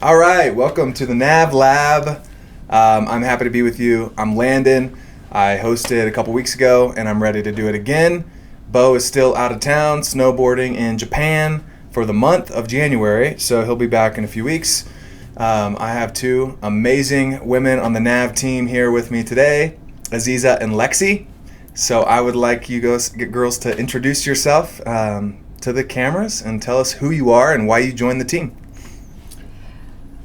All right, welcome to the NAV Lab. I'm happy to be with you. I'm Landon. I hosted a couple weeks ago, and I'm ready to do it again. Bo is still out of town, snowboarding in Japan for the month of January, so he'll be back in a few weeks. I have two amazing women on the NAV team here with me today, Aziza and Lexi. So I would like you girls to introduce yourself to the cameras and tell us who you are and why you joined the team.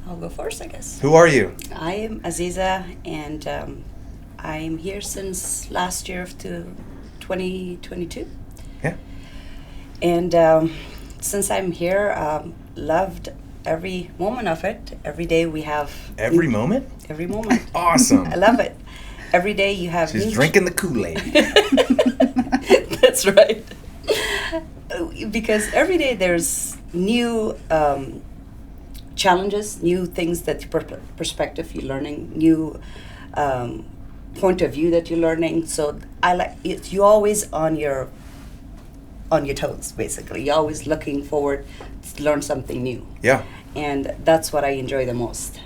I'll go first, I guess. Who are you? I am Aziza, and I'm here since last year of 2022. Yeah. And since I'm here, loved every moment of it. Every day we have... Every moment? Every moment. Awesome. I love it. Every day you have... She's drinking the Kool-Aid. That's right. Because every day there's new... challenges, new things that perspective you're learning, new point of view that you're learning. So I like it. You're always on your toes, basically. You're always looking forward to learn something new. Yeah. And that's what I enjoy the most.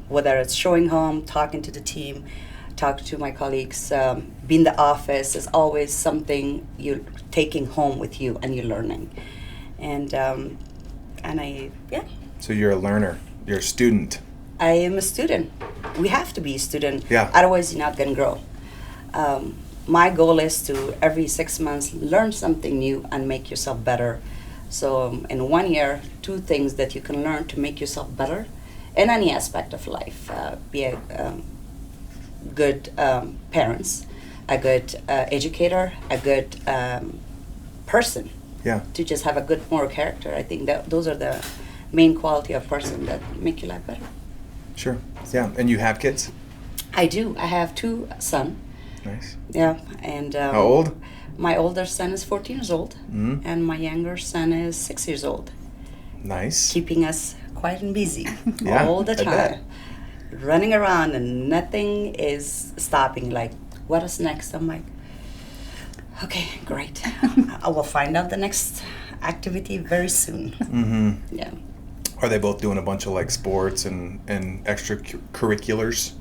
Whether it's showing home, talking to the team, talking to my colleagues, being in the office is always something you're taking home with you and you're learning. And yeah. So you're a learner. You're a student. I am a student. We have to be a student. Yeah. Otherwise, you're not going to grow. My goal is to, every 6 months, learn something new and make yourself better. So in 1 year, 2 things that you can learn to make yourself better in any aspect of life. Be a good parents, a good educator, a good person. Yeah. To just have a good moral character. I think that those are the main quality of person that make your life better. Sure. Yeah. And you have kids? I do. I have 2 sons. Nice. Yeah. And how old? My older son is 14 years old, and my younger son is 6 years old. Nice. Keeping us quiet and busy all the I time. bet. Running around and nothing is stopping. Like, what is next? I'm like, okay, great. I will find out the next activity very soon. Mm-hmm. Yeah. Are they both doing a bunch of like sports and extracurriculars?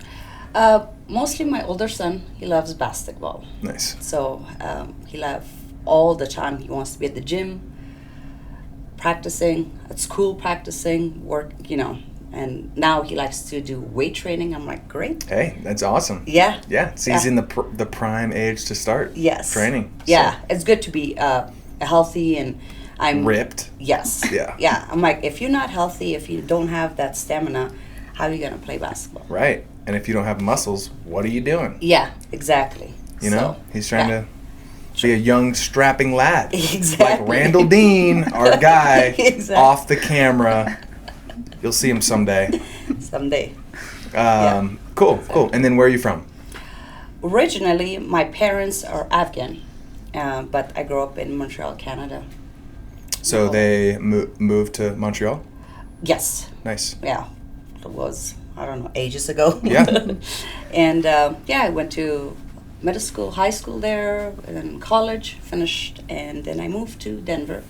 Mostly my older son, he loves basketball. Nice. So he loves all the time. He wants to be at the gym, practicing, at school practicing, work, and now he likes to do weight training. I'm like, great. Hey, that's awesome. Yeah. Yeah. So he's in the prime age to start training. Yeah. So. It's good to be healthy, and I'm ripped. Yes. Yeah. Yeah. I'm like, if you're not healthy, if you don't have that stamina, how are you going to play basketball? Right. And if you don't have muscles, what are you doing? Yeah, exactly. He's trying to be a young, strapping lad. Exactly. Like Randall Dean, our guy, Exactly. off the camera. You'll see him someday. Someday. Cool. And then where are you from? Originally, my parents are Afghan, but I grew up in Montreal, Canada. So they moved to Montreal? Yes. Nice. Yeah. It was, I don't know, ages ago. Yeah. And I went to middle school, high school there, and then college, finished, and then I moved to Denver.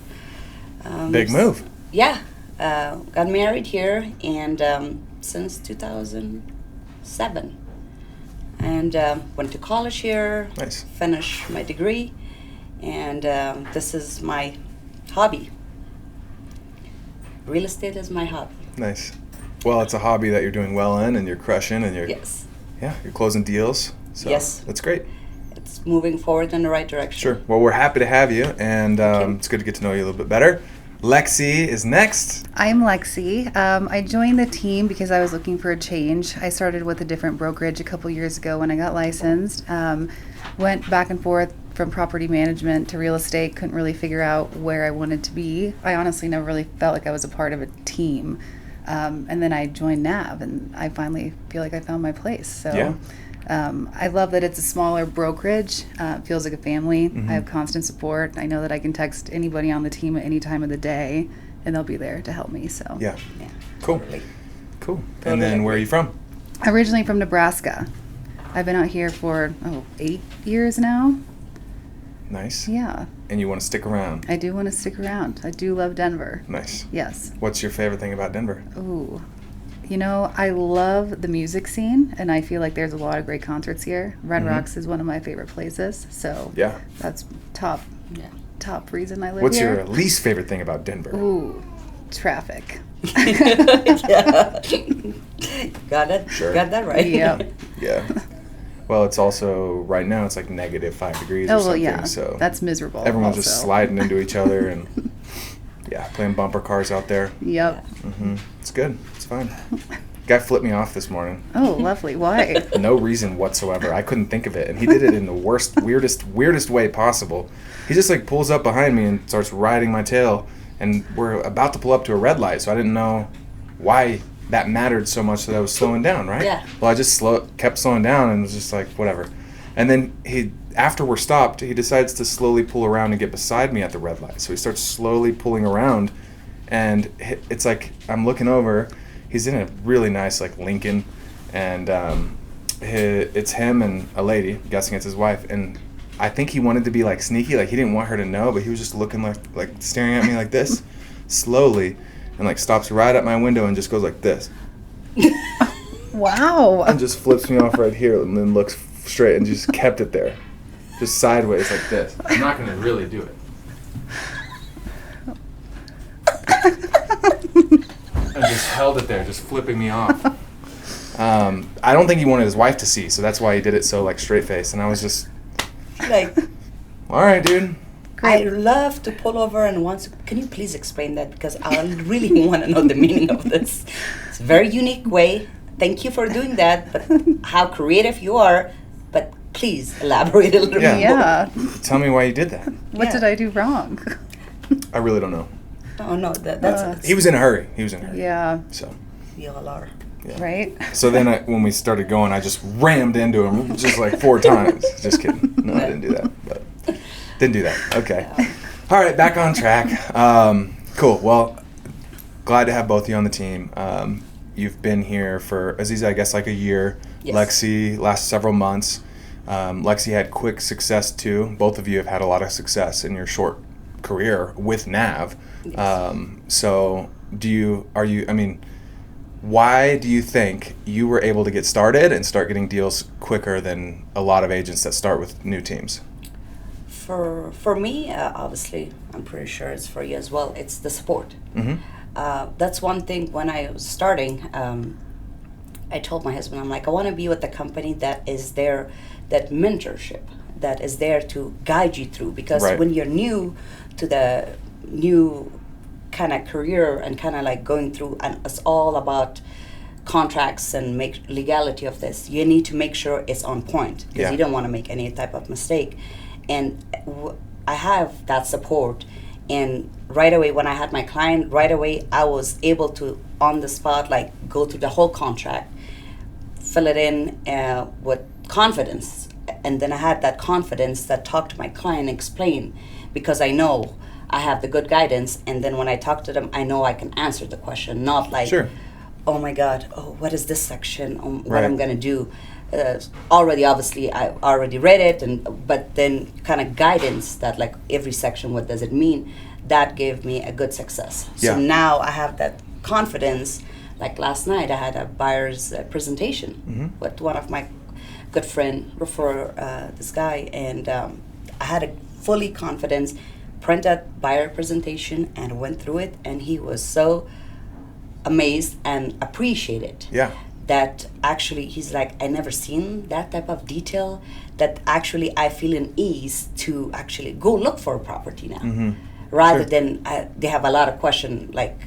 Big move. Yeah. Got married here, and since 2007. And went to college here. Nice. Finished my degree, and this is my hobby. Real estate is my hobby. Nice. Well, it's a hobby that you're doing well in, and you're crushing, and you're you're closing deals. So yes. That's great. It's moving forward in the right direction. Sure. Well, we're happy to have you, and it's good to get to know you a little bit better. Lexi is next. I'm Lexi. I joined the team because I was looking for a change. I started with a different brokerage a couple years ago when I got licensed. Went back and forth from property management to real estate. Couldn't really figure out where I wanted to be. I honestly never really felt like I was a part of a team. And then I joined NAV, and I finally feel like I found my place. So I love that it's a smaller brokerage. It feels like a family. I have constant support. I know that I can text anybody on the team at any time of the day, and they'll be there to help me. So Yeah. Cool. Totally. Cool. And then where are you from? Originally from Nebraska. I've been out here for 8 years now. Nice. Yeah. And you want to stick around? I do want to stick around. I do love Denver. Nice. Yes. What's your favorite thing about Denver? Ooh, You know, I love the music scene, and I feel like there's a lot of great concerts here. Red Rocks is one of my favorite places, so Yeah. that's top reason I live What's here. your least favorite thing about Denver? Ooh, traffic. Yeah. Got it. Sure. Got that right. Yep. Yeah. Well, it's also, right now, it's like -5 degrees or Oh, well, something. yeah. So That's miserable. everyone's also. just sliding into each other and, playing bumper cars out there. Yep. It's good. It's fine. Guy flipped me off this morning. Oh, lovely. Why? No reason whatsoever. I couldn't think of it. And he did it in the worst, weirdest way possible. He just like pulls up behind me and starts riding my tail. And we're about to pull up to a red light, so I didn't know why that mattered so much that I was slowing down, right? Yeah. Well, I just kept slowing down and was just like, whatever. And then after we're stopped, he decides to slowly pull around and get beside me at the red light. So he starts slowly pulling around, and it's like I'm looking over. He's in a really nice like Lincoln, and it's him and a lady. I'm guessing it's his wife. And I think he wanted to be like sneaky, like he didn't want her to know, but he was just looking like staring at me like this, slowly, and like stops right at my window and just goes like this, Wow. and just flips me off right here, and then looks straight and just kept it there, just sideways like this. I'm not gonna really do it. And just held it there, just flipping me off. I don't think he wanted his wife to see, so that's why he did it so like straight face. And I was just Like, all right, dude. I love to pull over and can you please explain that? Because I really want to know the meaning of this. It's a very unique way. Thank you for doing that, but how creative you are. But please elaborate a little Yeah. more. Yeah. Tell me why you did that. What Yeah. did I do wrong? I really don't know. Oh, no, that's He was in a hurry. Yeah. So. we all are. Yeah. Right? So then when we started going, I just rammed into him just like 4 times. Just kidding. No, I didn't do that. But didn't do that. Okay. All right, back on track. Cool. Well, glad to have both of you on the team. You've been here for, Aziza, I guess like a year. Yes. Lexi, last several months. Lexi had quick success too. Both of you have had a lot of success in your short career with NAV. Yes. So why do you think you were able to get started and start getting deals quicker than a lot of agents that start with new teams? For me, obviously, I'm pretty sure it's for you as well. It's the support. Mm-hmm. That's one thing. When I was starting, I told my husband, I'm like, I want to be with a company that is there, that mentorship, that is there to guide you through. Because Right. when you're new to the new kind of career and kind of like going through, and it's all about contracts and make legality of this, you need to make sure it's on point because Yeah. you don't want to make any type of mistake. And I have that support. And right away, when I had my client, right away, I was able to, on the spot, like go through the whole contract, fill it in with confidence. And then I had that confidence that talk to my client, explain, because I know I have the good guidance. And then when I talk to them, I know I can answer the question, not like, Sure. oh my God, oh, what is this section? What Right. I'm going to do. Obviously, I already read it, but then kind of guidance that like every section, what does it mean? That gave me a good success. Yeah. So now I have that confidence. Like last night, I had a buyer's presentation with one of my good friend refer this guy, and I had a fully confidence, printed buyer presentation, and went through it, and he was so amazed and appreciated. Yeah. That actually he's like, I never seen that type of detail, that actually I feel an ease to actually go look for a property now, rather Sure. than they have a lot of question like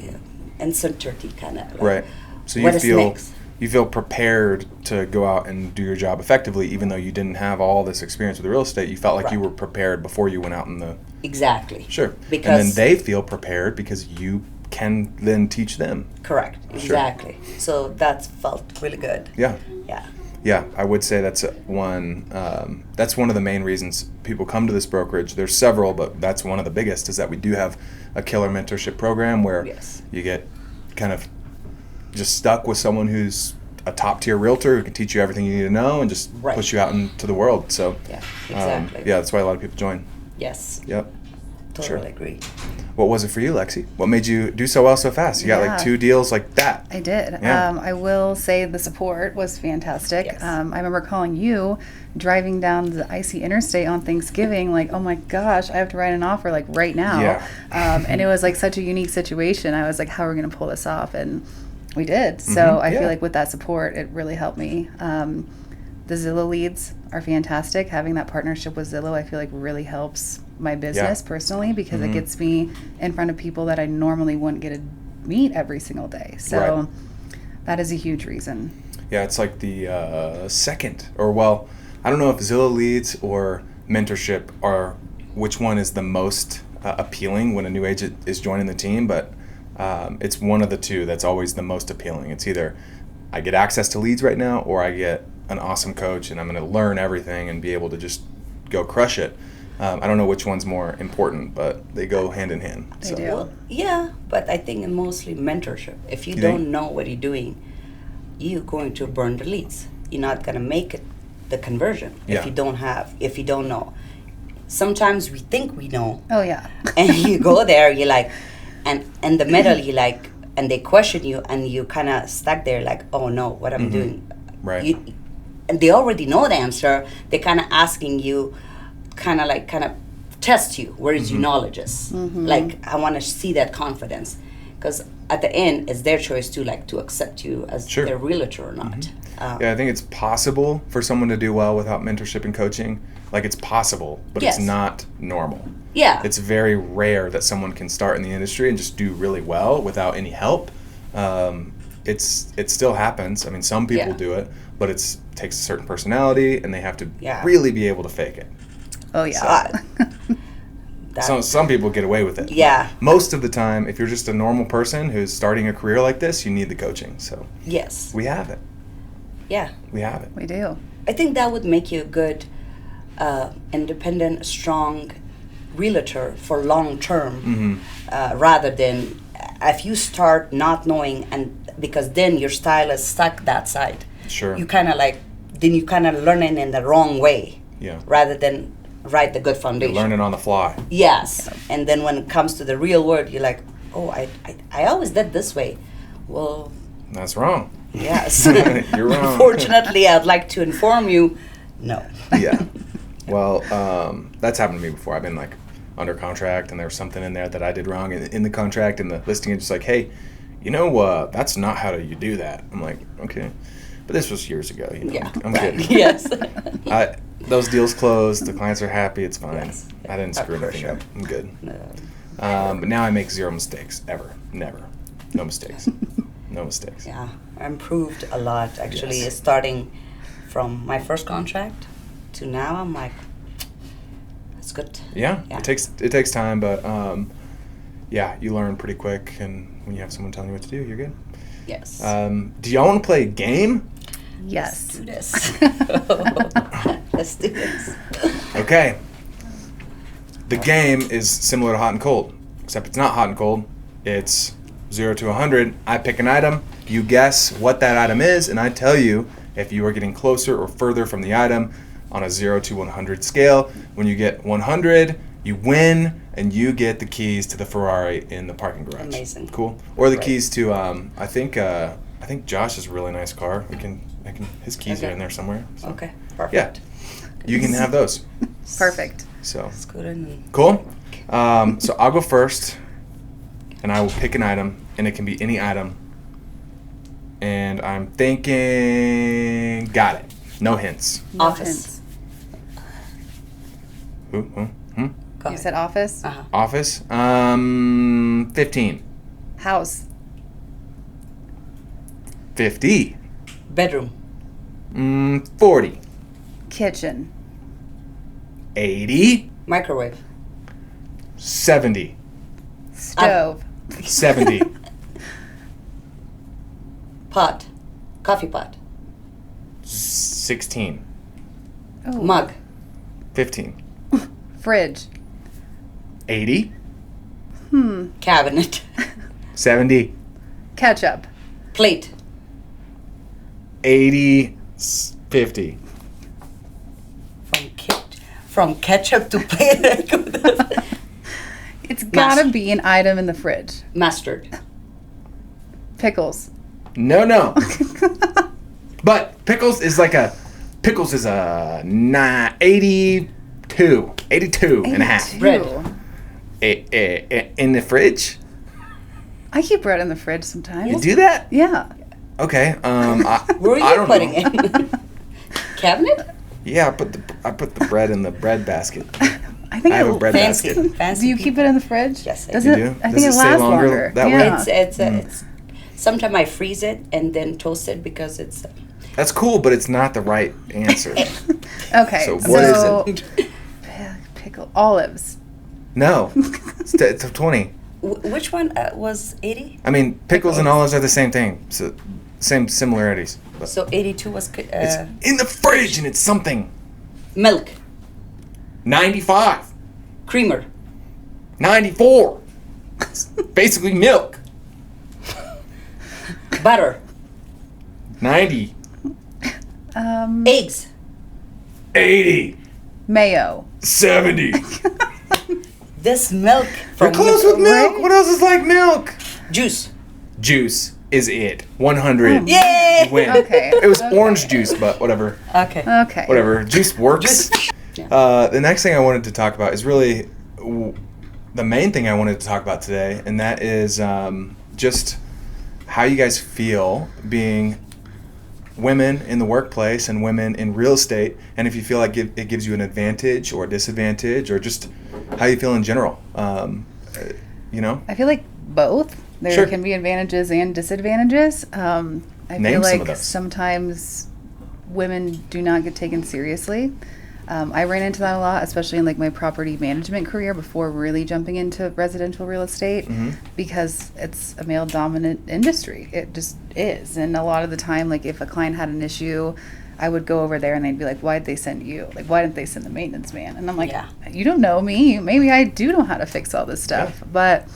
uncertainty kind of like, Right. So what is next? you feel prepared to go out and do your job effectively, even though you didn't have all this experience with real estate. You felt like you Right. were prepared before you went out in the Exactly. Sure. Because and then they feel prepared because you can then teach them. correct. Sure. Exactly. So that felt really good. Yeah. Yeah. Yeah, I would say that's one of the main reasons people come to this brokerage. There's several, but that's one of the biggest, is that we do have a killer mentorship program where Yes. you get kind of just stuck with someone who's a top tier realtor who can teach you everything you need to know and just Right. push you out into the world. So Yeah. Exactly. yeah, that's why a lot of people join. Yes. Yep. totally agree. What was it for you, Lexi? What made you do so well so fast? You got like 2 deals like that. I did. Yeah. I will say the support was fantastic. Yes. I remember calling you driving down the icy interstate on Thanksgiving, like, oh my gosh, I have to write an offer like right now. Yeah. And it was like such a unique situation. I was like, how are we going to pull this off? And we did. So I feel like with that support, it really helped me. The Zillow leads are fantastic. Having that partnership with Zillow, I feel like really helps my business personally, because it gets me in front of people that I normally wouldn't get to meet every single day. So that is a huge reason. Yeah, it's like the second, or well, I don't know if Zillow leads or mentorship are, which one is the most appealing when a new agent is joining the team, but it's one of the two that's always the most appealing. It's either I get access to leads right now, or I get an awesome coach and I'm going to learn everything and be able to just go crush it. I don't know which one's more important, but they go hand in hand. They do. Well, yeah, but I think mostly mentorship. If you don't know what you're doing, you're going to burn the leads. You're not going to make it the conversion if you don't know. Sometimes we think we know. Oh, yeah. And you go there, you're like, and in the middle, you like, and they question you, and you kind of stuck there like, oh no, what I'm doing. Right. And they already know the answer. They're kind of asking you, kind of test you. Where is your knowledge is? Like, I want to see that confidence, because at the end, it's their choice to accept you as their realtor or not. Yeah, I think it's possible for someone to do well without mentorship and coaching. Like, it's possible, but it's not normal. Yeah. It's very rare that someone can start in the industry and just do really well without any help. It still happens. I mean, some people do it, but it takes a certain personality, and they have to really be able to fake it. Oh, yeah. Some people get away with it. Yeah. Most of the time, if you're just a normal person who's starting a career like this, you need the coaching. So yes, we have it. Yeah. We have it. We do. I think that would make you a good, independent, strong realtor for long term, rather than if you start not knowing, and because then your style is stuck that side. Sure. You kind of learning in the wrong way. Yeah. Rather than write the good foundation. You're learning on the fly. Yes. And then when it comes to the real world, you're like, oh, I always did this way. Well, that's wrong. Yes. You're wrong. Unfortunately, I'd like to inform you, no. Yeah. Well, that's happened to me before. I've been like under contract, and there was something in there that I did wrong in the contract, and the listing is just like, hey, that's not how you do that. I'm like, okay. But this was years ago, Yeah. I'm kidding. Yes. Those deals closed. The clients are happy. It's fine. Yes. I didn't screw anything sure. up. I'm good. No. But now I make 0 mistakes. Ever. Never. No mistakes. No mistakes. Yeah, I improved a lot actually. Yes. Starting from my first contract to now, I'm like, that's good. Yeah. It takes time, but you learn pretty quick, and when you have someone telling you what to do, you're good. Yes. Do y'all want to play a game? Yes. Let's do this. Let's do this. Okay. The game is similar to hot and cold, except it's not hot and cold. It's 0 to 100. I pick an item, you guess what that item is, and I tell you if you are getting closer or further from the item on a 0 to 100 scale. When you get 100, you win, and you get the keys to the Ferrari in the parking garage. Amazing. Cool. Or the keys to I think Josh's really nice car. His keys are in there somewhere. So. Okay. Perfect. Yeah. You can have those. Perfect. So. Let's go in. Cool. So I'll go first, and I will pick an item, and it can be any item. And I'm thinking, got it. No hints. No Office. Who? Go You ahead. said office? Uh-huh. Office. 15. House. 50. Bedroom. 40. Kitchen. 80. Microwave. 70. Stove. 70. Pot. Coffee pot. 16. Oh. Mug. 15. Fridge. 80. Cabinet. 70. Ketchup. Plate. 80. 50. From ketchup to plate. It's gotta be an item in the fridge. Mustard. Pickles. No. But pickles is a 82 and a half. Bread. In the fridge? I keep bread in the fridge sometimes. You do that? Yeah. Okay. Where are I you don't putting know. it? Cabinet? Yeah, I put the bread in the bread basket. I think I have a bread Fancy. basket. Fancy. Do you keep it in the fridge? Yes, I Does do. it? You do? I Does think it it stay lasts longer longer. that way? Yeah. It's sometimes I freeze it and then toast it because it's That's cool, but it's not the right answer. Okay. So what is it? Pickle olives. No. It's 20. Which one was 80? I mean, pickles and olives are the same thing. So same similarities. But So 82 was it's in the fridge and it's something. milk, 95. creamer, 94. It's basically milk. butter, 90. eggs, 80. Mayo. 70. this milk You're from close with milk. Right? What else is like milk? juice. Juice is it. 100. Yay! You win. Okay. It was Okay. orange juice, but whatever. Okay. Okay. Whatever. Juice works. Yeah. The next thing I wanted to talk about is really the main thing I wanted to talk about today, and that is just how you guys feel being women in the workplace and women in real estate, and if you feel like it gives you an advantage or a disadvantage, or just how you feel in general. You know? I feel like both. There Sure. can be advantages and disadvantages. I Name feel some like of those. sometimes women do not get taken seriously. I ran into that a lot, especially in like my property management career before really jumping into residential real estate, because it's a male dominant industry. It just is. And a lot of the time, like if a client had an issue, I would go over there and they'd be like, why'd they send you? Like, why didn't they send the maintenance man? And I'm like, Yeah. you don't know me. Maybe I do know how to fix all this stuff. But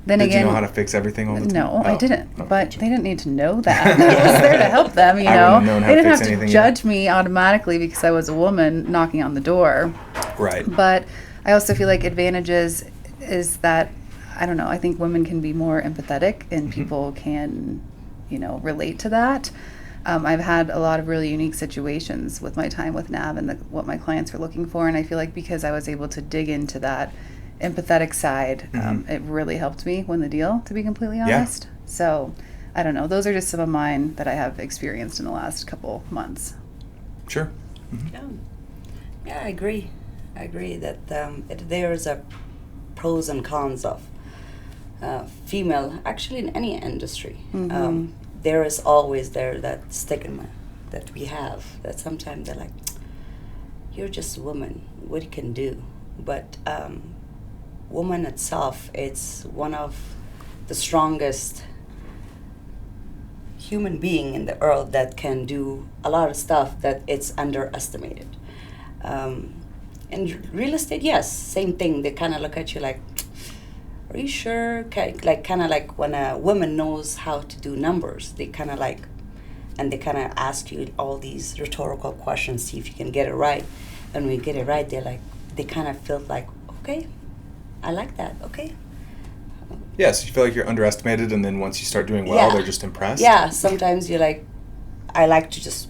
then Did again, you know how to fix everything all the time? no, I Oh. didn't. Oh. But they didn't need to know that. I was there to help them, you I know. wouldn't have known how They to didn't fix have to anything judge me automatically because I was a woman knocking on the door. Right. But I also feel like advantages is that, I don't know, I think women can be more empathetic and people can, you know, relate to that. I've had a lot of really unique situations with my time with NAV and what my clients were looking for. And I feel like because I was able to dig into that empathetic side, it really helped me win the deal, to be completely honest. So I don't know. Those are just some of mine that I have experienced in the last couple months. Sure. Yeah, I agree. I agree that there's a pros and cons of female, actually in any industry. There is always that stigma that we have, that sometimes they're like, you're just a woman, what you can do. But woman itself, it's one of the strongest human being in the world that can do a lot of stuff that it's underestimated. In real estate, yes, same thing. They kind of look at you like, are you sure? Like kind of like when a woman knows how to do numbers, they kind of like, and they kind of ask you all these rhetorical questions, see if you can get it right. And when you get it right, they kind of feel like, okay, I like that, okay. Yes, you feel like you're underestimated, and then once you start doing well, Yeah. they're just impressed. Yeah, sometimes you're like, I like to just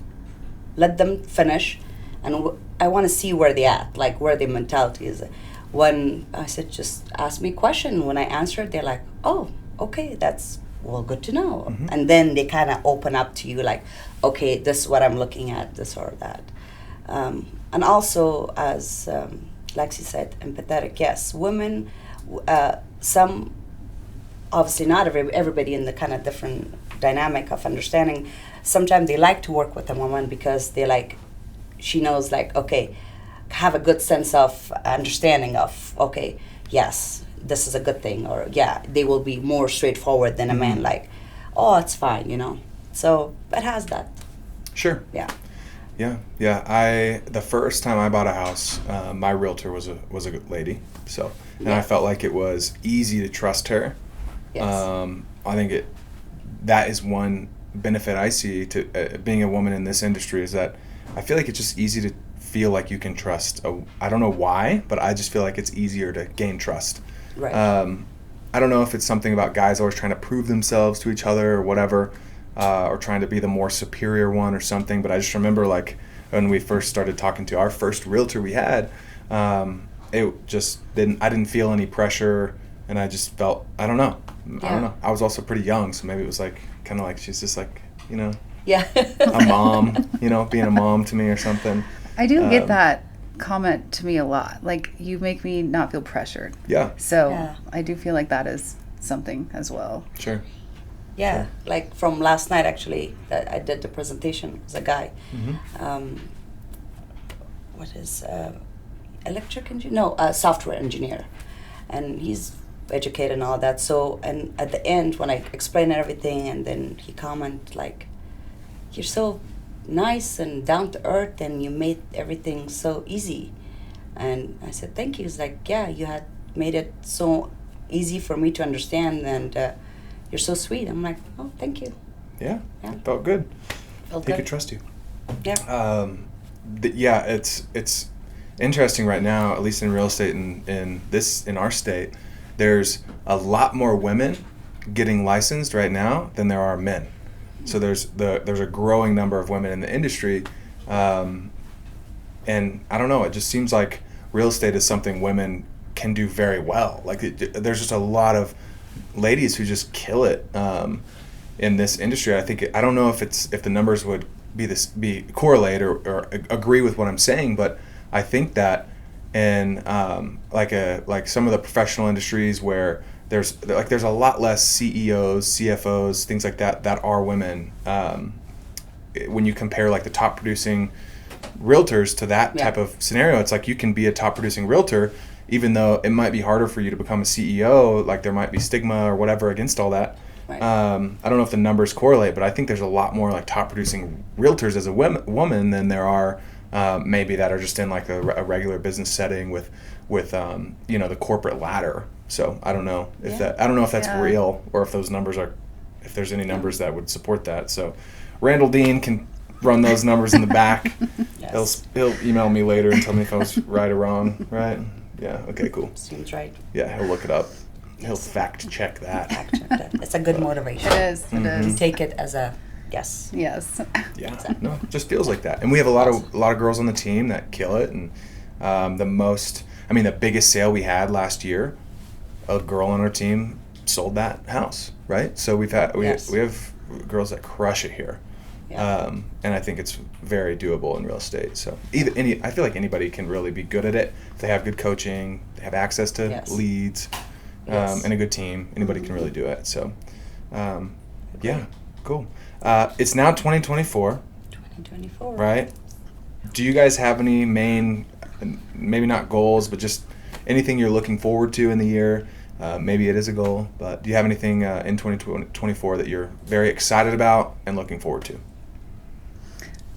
let them finish, and I want to see where they at, like where their mentality is. When I said, just ask me a question, when I answered, they're like, oh, okay, that's, well, good to know. And then they kind of open up to you like, okay, this is what I'm looking at, this or that. And also, as Lexi said, empathetic, yes. Women, some, obviously not everybody in the kind of different dynamic of understanding, sometimes they like to work with a woman because they like, she knows like, okay, have a good sense of understanding of, okay, yes, this is a good thing, or yeah, they will be more straightforward than a man like, oh, it's fine, you know. So it has that. Sure. Yeah. Yeah. The first time I bought a house, my realtor was a good lady. So, and I felt like it was easy to trust her. Yes. I think that is one benefit I see to being a woman in this industry, is that I feel like it's just easy to feel like you can trust. I don't know why, but I just feel like it's easier to gain trust Right. I don't know if it's something about guys always trying to prove themselves to each other or whatever, or trying to be the more superior one or something. But I just remember, like, when we first started talking to our first realtor we had, it just I didn't feel any pressure, and I just felt, I don't know. I was also pretty young, so maybe it was like, kind of like she's just like, you know, a mom, you know, being a mom to me or something. I do get that comment to me a lot. Like, you make me not feel pressured. Yeah. So I do feel like that is something as well. Sure. Yeah, Sure. like from last night actually, that I did the presentation. It was a guy. What is electric engineer? No, software engineer, and he's educated and all that. So, and at the end when I explained everything, and then he commented like, "You're so nice and down to earth, and you made everything so easy." And I said, "Thank you." He's like, "Yeah, you had made it so easy for me to understand, and you're so sweet." I'm like, "Oh, thank you." Yeah. It felt good. Felt He good. could trust you. Yeah. It's interesting right now, at least in real estate in our state, there's a lot more women getting licensed right now than there are men. So there's a growing number of women in the industry, and I don't know, it just seems like real estate is something women can do very well. Like, there's just a lot of ladies who just kill it in this industry. I don't know if the numbers would be correlate or agree with what I'm saying, but I think that in like some of the professional industries where there's a lot less CEOs, CFOs, things like that are women. When you compare like the top producing realtors to that type of scenario, it's like you can be a top producing realtor, even though it might be harder for you to become a CEO. Like, there might be stigma or whatever against all that. Right. I don't know if the numbers correlate, but I think there's a lot more like top producing realtors as a woman than there are maybe that are just in like a regular business setting with you know, the corporate ladder. So I don't know if that's real, or if those numbers if there's any numbers that would support that. So Randall Dean can run those numbers in the back. Yes. He'll email me later and tell me if I was right or wrong. Right? Yeah. Okay. Cool. Seems right. Yeah, he'll look it up. He'll fact check that. Fact check that. It's a good motivation. It is. It Mm-hmm. is. Take it as a yes. Yes. Yeah, no, it just feels like that. And we have a lot of girls on the team that kill it. And the biggest sale we had last year, a girl on our team sold that house, right? So we have girls that crush it here. Yeah. And I think it's very doable in real estate. So I feel like anybody can really be good at it if they have good coaching, they have access to leads, and a good team. Anybody can really do it. So, yeah, cool. It's now 2024. 2024. Right? Do you guys have any main, maybe not goals, but just anything you're looking forward to in the year? Maybe it is a goal, but do you have anything in 2024 that you're very excited about and looking forward to?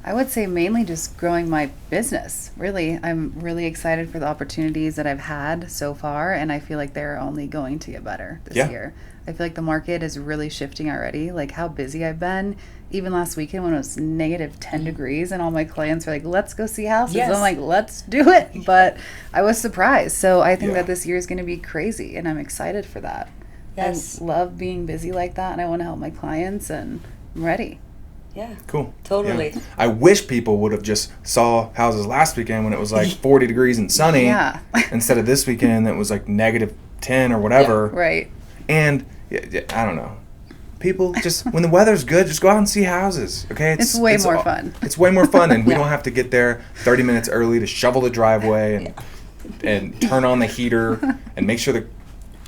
I would say mainly just growing my business. Really, I'm really excited for the opportunities that I've had so far, and I feel like they're only going to get better this year. I feel like the market is really shifting already. Like, how busy I've been. Even last weekend when it was negative 10 degrees and all my clients were like, let's go see houses. Yes. I'm like, let's do it. But I was surprised. So I think that this year is going to be crazy, and I'm excited for that. Yes. I love being busy like that, and I want to help my clients, and I'm ready. Yeah. Cool. Totally. Yeah. I wish people would have just saw houses last weekend when it was like 40 degrees and sunny. Yeah. Instead of this weekend that was like negative 10 or whatever. Yeah, right. And I don't know. People just, when the weather's good, just go out and see houses. Okay, it's way more fun. It's way more fun, and we don't have to get there 30 minutes early to shovel the driveway and turn on the heater and make sure the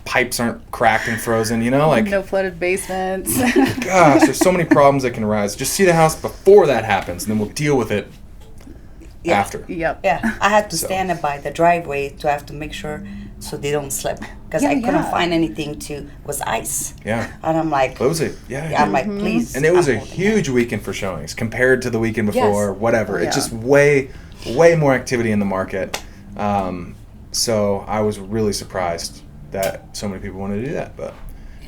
pipes aren't cracked and frozen. You know, like no flooded basements. Gosh, there's so many problems that can arise. Just see the house before that happens, and then we'll deal with it after. Yep. Yeah, I had to stand by the driveway to have to make sure so they don't slip, because I couldn't find anything was ice. Yeah. And I'm like, What was it? I'm like, please. And it was I'm a holding huge weekend for showings compared to the weekend before, whatever. Yeah. It's just way more activity in the market. So I was really surprised that so many people wanted to do that.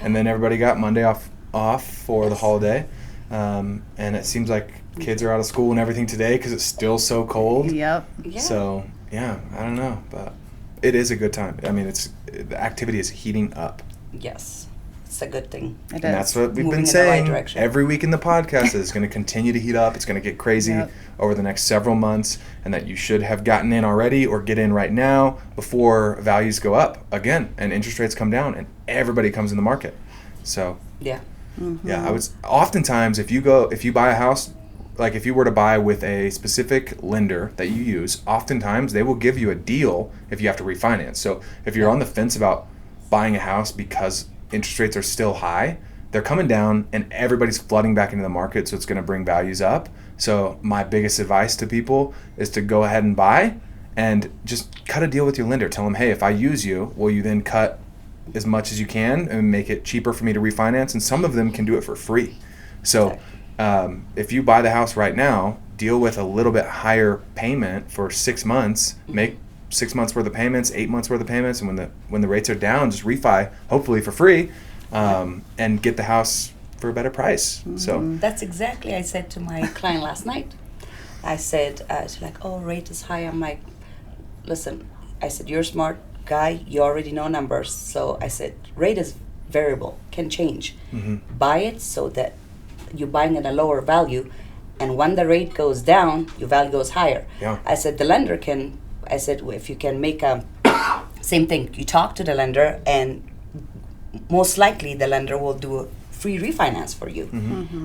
And then everybody got Monday off for the holiday. And it seems like kids are out of school and everything today because it's still so cold. Yep. Yeah. So, yeah, I don't know. But it is a good time. I mean, the activity is heating up. Yes, it's a good thing. It is. And that's what we've Moving been in the saying right direction. every week in the podcast. Is going to continue to heat up. It's going to get crazy Yep. over the next several months, and that you should have gotten in already or get in right now before values go up again and interest rates come down and everybody comes in the market. So Yeah. yeah, oftentimes if you buy a house, like if you were to buy with a specific lender that you use, oftentimes they will give you a deal if you have to refinance. So if you're on the fence about buying a house because interest rates are still high, they're coming down and everybody's flooding back into the market, so it's going to bring values up. So my biggest advice to people is to go ahead and buy and just cut a deal with your lender. Tell them, hey, if I use you, will you then cut as much as you can and make it cheaper for me to refinance? And some of them can do it for free. So if you buy the house right now, deal with a little bit higher payment for 6 months, make 6 months worth of payments, 8 months worth of payments, and when the rates are down, just refi, hopefully for free, and get the house for a better price. So That's exactly I said to my client last night. I said, she's like, oh, rate is high. I'm like, listen, I said, you're a smart guy. You already know numbers. So I said, rate is variable, can change. Buy it so that you're buying at a lower value. And when the rate goes down, your value goes higher. Yeah. I said, the lender can, I said, if you can make a, same thing, you talk to the lender and most likely the lender will do a free refinance for you.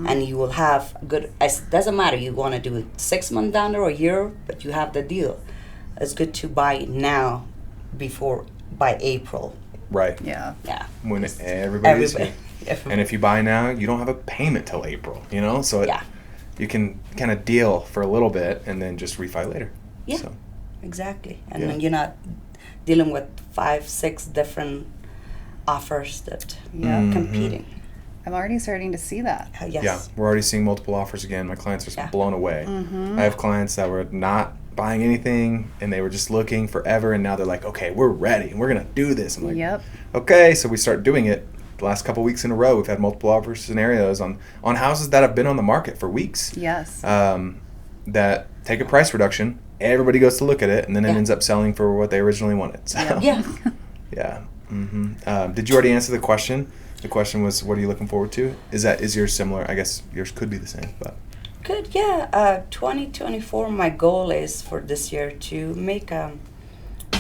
And you will have good, doesn't matter, you want to do it 6 months down there or a year, but you have the deal. It's good to buy now by April. right. Yeah. Yeah. When everybody's here. Everybody. And if you buy now, you don't have a payment till April, so Yeah. you can kind of deal for a little bit and then just refi later. Yeah. So, Exactly. And Yeah. then you're not dealing with 5-6 different offers that Yeah. Mm. competing. I'm already starting to see that. Yes. yeah, we're already seeing multiple offers again. My clients are Yeah. blown away. I have clients that were not buying anything and they were just looking forever, and now they're like, okay, we're ready. We're going to do this. I'm like, Yep. okay, so we start doing it. The last couple weeks in a row, we've had multiple offer scenarios on houses that have been on the market for weeks. Yes. That take a price reduction. Everybody goes to look at it, and then it Yeah. ends up selling for what they originally wanted. So, Yeah. yeah. Did you already answer the question? The question was, what are you looking forward to? Is yours similar? I guess yours could be the same, but Good. Yeah. 2024. My goal is for this year to make $1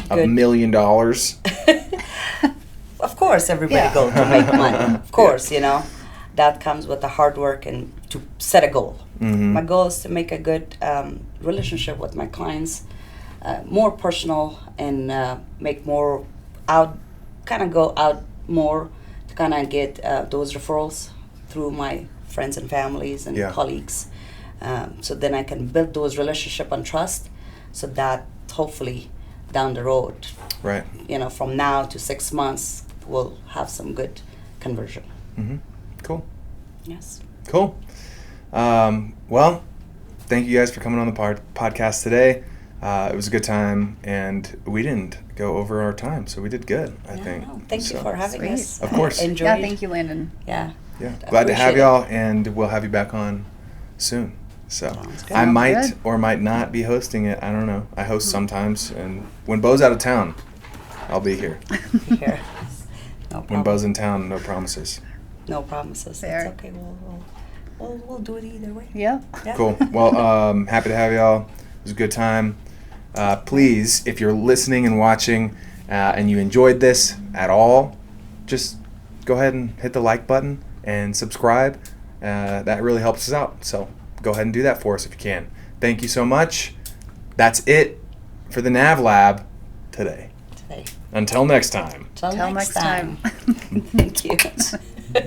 good. million. Of course, everybody Yeah. goes to make money. Of course, that comes with the hard work and to set a goal. My goal is to make a good relationship with my clients, more personal, and make more go out more to kind of get those referrals through my friends and families and Yeah. colleagues. So then I can build those relationship and trust, so that hopefully down the road, Right. from now to 6 months, we'll have some good conversion. Cool. Yes. Cool. Well, thank you guys for coming on the podcast today. It was a good time, and we didn't go over our time, so we did good, I think. No, thank you So, for having Sweet. us. Of course. Enjoyed. Yeah, thank you, Landon. Yeah. Yeah, glad to have Appreciate it. y'all, and we'll have you back on soon. So Sounds good. I Sounds might good. or might not be hosting it. I don't know. I host sometimes, and when Bo's out of town, I'll be here. Here. No When problem. Bo's in town, no promises. No promises. Fair. It's okay. We'll do it either way. Yep. Yeah. Cool. Well, happy to have y'all. It was a good time. Please, if you're listening and watching, and you enjoyed this at all, just go ahead and hit the like button and subscribe. That really helps us out. So go ahead and do that for us if you can. Thank you so much. That's it for the NAV Lab today. Until next time. Till Till next time. Thank you.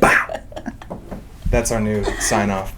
Bow. That's our new sign off.